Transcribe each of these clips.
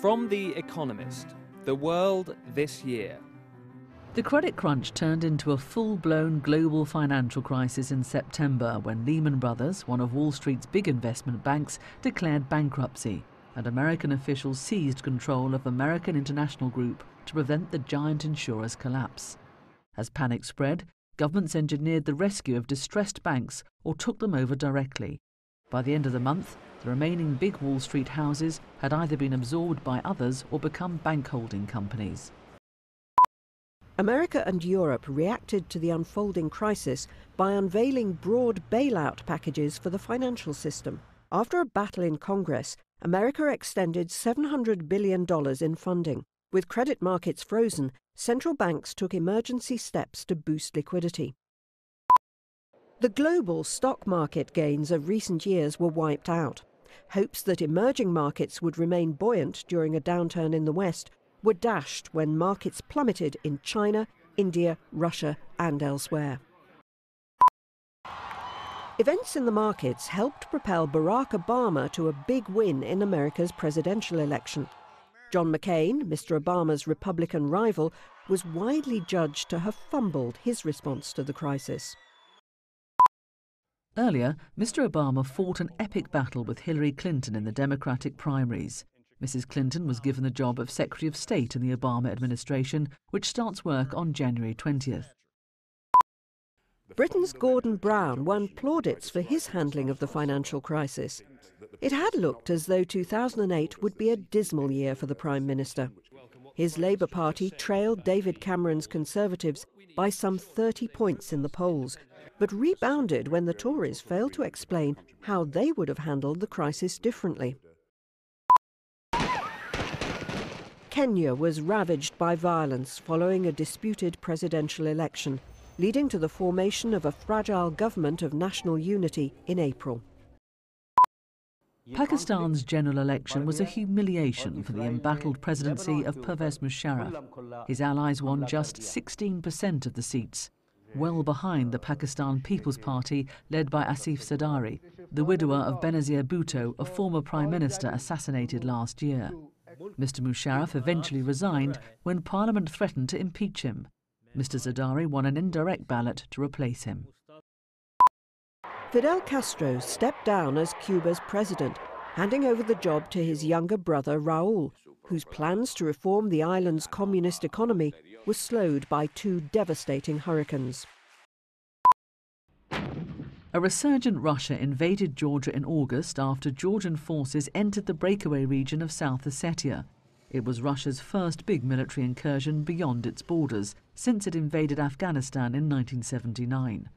From The Economist, the world this year. The credit crunch turned into a full-blown global financial crisis in September when Lehman Brothers, one of Wall Street's big investment banks, declared bankruptcy, and American officials seized control of American International Group to prevent the giant insurer's collapse. As panic spread, governments engineered the rescue of distressed banks or took them over directly. By the end of the month, the remaining big Wall Street houses had either been absorbed by others or become bank holding companies. America and Europe reacted to the unfolding crisis by unveiling broad bailout packages for the financial system. After a battle in Congress, America extended $700 billion in funding. With credit markets frozen, central banks took emergency steps to boost liquidity. The global stock market gains of recent years were wiped out. Hopes that emerging markets would remain buoyant during a downturn in the West were dashed when markets plummeted in China, India, Russia and elsewhere. Events in the markets helped propel Barack Obama to a big win in America's presidential election. John McCain, Mr. Obama's Republican rival, was widely judged to have fumbled his response to the crisis. Earlier, Mr. Obama fought an epic battle with Hillary Clinton in the Democratic primaries. Mrs. Clinton was given the job of Secretary of State in the Obama administration, which starts work on January 20th. Britain's Gordon Brown won plaudits for his handling of the financial crisis. It had looked as though 2008 would be a dismal year for the Prime Minister. His Labour Party trailed David Cameron's Conservatives by some 30 points in the polls, but rebounded when the Tories failed to explain how they would have handled the crisis differently. Kenya was ravaged by violence following a disputed presidential election, leading to the formation of a fragile government of national unity in April. Pakistan's general election was a humiliation for the embattled presidency of Pervez Musharraf. His allies won just 16% of the seats, well behind the Pakistan People's Party led by Asif Zardari, the widower of Benazir Bhutto, a former prime minister assassinated last year. Mr. Musharraf eventually resigned when Parliament threatened to impeach him. Mr. Zardari won an indirect ballot to replace him. Fidel Castro stepped down as Cuba's president, handing over the job to his younger brother Raúl, whose plans to reform the island's communist economy were slowed by two devastating hurricanes. A resurgent Russia invaded Georgia in August after Georgian forces entered the breakaway region of South Ossetia. It was Russia's first big military incursion beyond its borders since it invaded Afghanistan in 1979.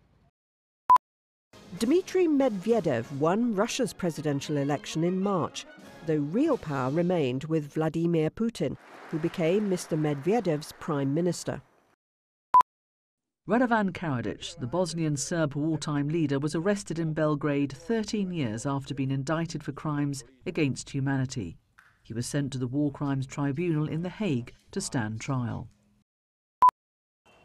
Dmitry Medvedev won Russia's presidential election in March, though real power remained with Vladimir Putin, who became Mr. Medvedev's prime minister. Radovan Karadzic, the Bosnian Serb wartime leader, was arrested in Belgrade 13 years after being indicted for crimes against humanity. He was sent to the War Crimes Tribunal in The Hague to stand trial.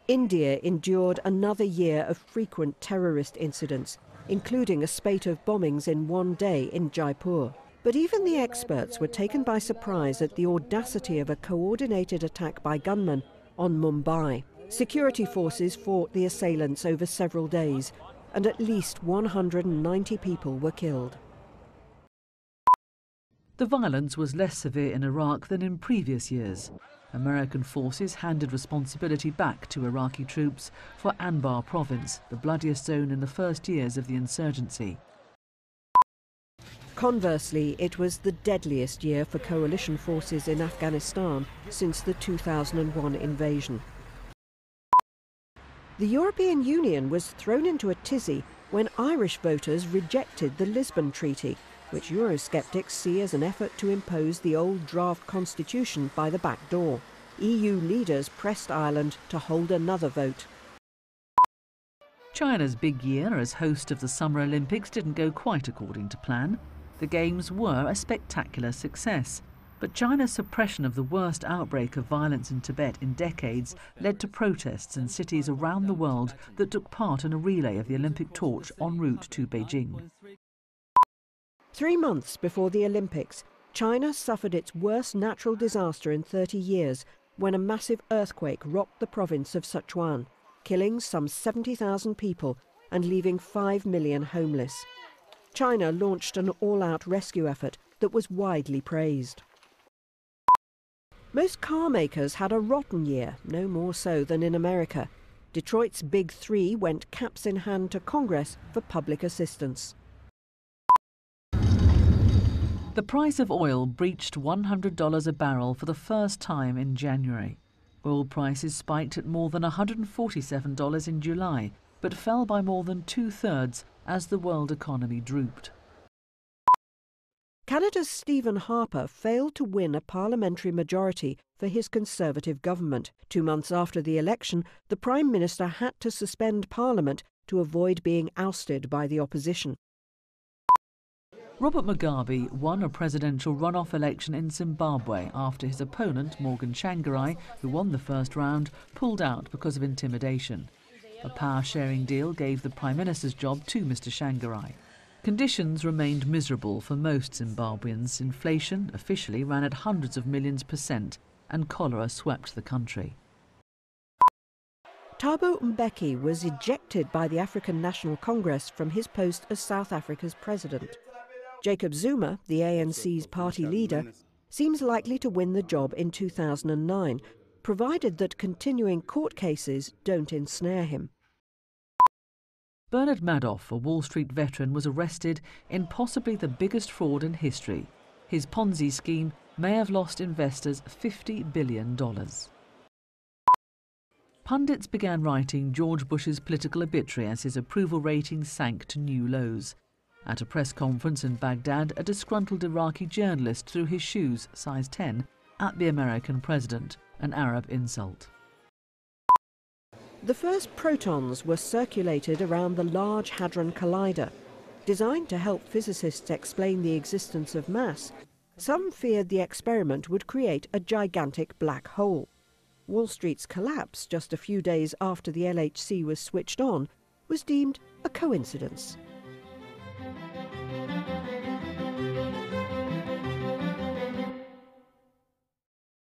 India endured another year of frequent terrorist incidents, including a spate of bombings in one day in Jaipur. But even the experts were taken by surprise at the audacity of a coordinated attack by gunmen on Mumbai. Security forces fought the assailants over several days, and at least 190 people were killed. The violence was less severe in Iraq than in previous years. American forces handed responsibility back to Iraqi troops for Anbar province, the bloodiest zone in the first years of the insurgency. Conversely, it was the deadliest year for coalition forces in Afghanistan since the 2001 invasion. The European Union was thrown into a tizzy when Irish voters rejected the Lisbon Treaty, which Eurosceptics see as an effort to impose the old draft constitution by the back door. EU leaders pressed Ireland to hold another vote. China's big year as host of the Summer Olympics didn't go quite according to plan. The Games were a spectacular success, but China's suppression of the worst outbreak of violence in Tibet in decades led to protests in cities around the world that took part in a relay of the Olympic torch en route to Beijing. 3 months before the Olympics, China suffered its worst natural disaster in 30 years when a massive earthquake rocked the province of Sichuan, killing some 70,000 people and leaving 5 million homeless. China launched an all-out rescue effort that was widely praised. Most car makers had a rotten year, no more so than in America. Detroit's Big Three went caps in hand to Congress for public assistance. The price of oil breached $100 a barrel for the first time in January. Oil prices spiked at more than $147 in July, but fell by more than two-thirds as the world economy drooped. Canada's Stephen Harper failed to win a parliamentary majority for his Conservative government. 2 months after the election, the Prime Minister had to suspend Parliament to avoid being ousted by the opposition. Robert Mugabe won a presidential runoff election in Zimbabwe after his opponent, Morgan Tsvangirai, who won the first round, pulled out because of intimidation. A power-sharing deal gave the Prime Minister's job to Mr Tsvangirai. Conditions remained miserable for most Zimbabweans. Inflation officially ran at hundreds of millions %, and cholera swept the country. Thabo Mbeki was ejected by the African National Congress from his post as South Africa's president. Jacob Zuma, the ANC's party leader, seems likely to win the job in 2009, provided that continuing court cases don't ensnare him. Bernard Madoff, a Wall Street veteran, was arrested in possibly the biggest fraud in history. His Ponzi scheme may have lost investors $50 billion. Pundits began writing George Bush's political obituary as his approval rating sank to new lows. At a press conference in Baghdad, a disgruntled Iraqi journalist threw his shoes, size 10, at the American president, an Arab insult. The first protons were circulated around the Large Hadron Collider. Designed to help physicists explain the existence of mass, some feared the experiment would create a gigantic black hole. Wall Street's collapse just a few days after the LHC was switched on was deemed a coincidence.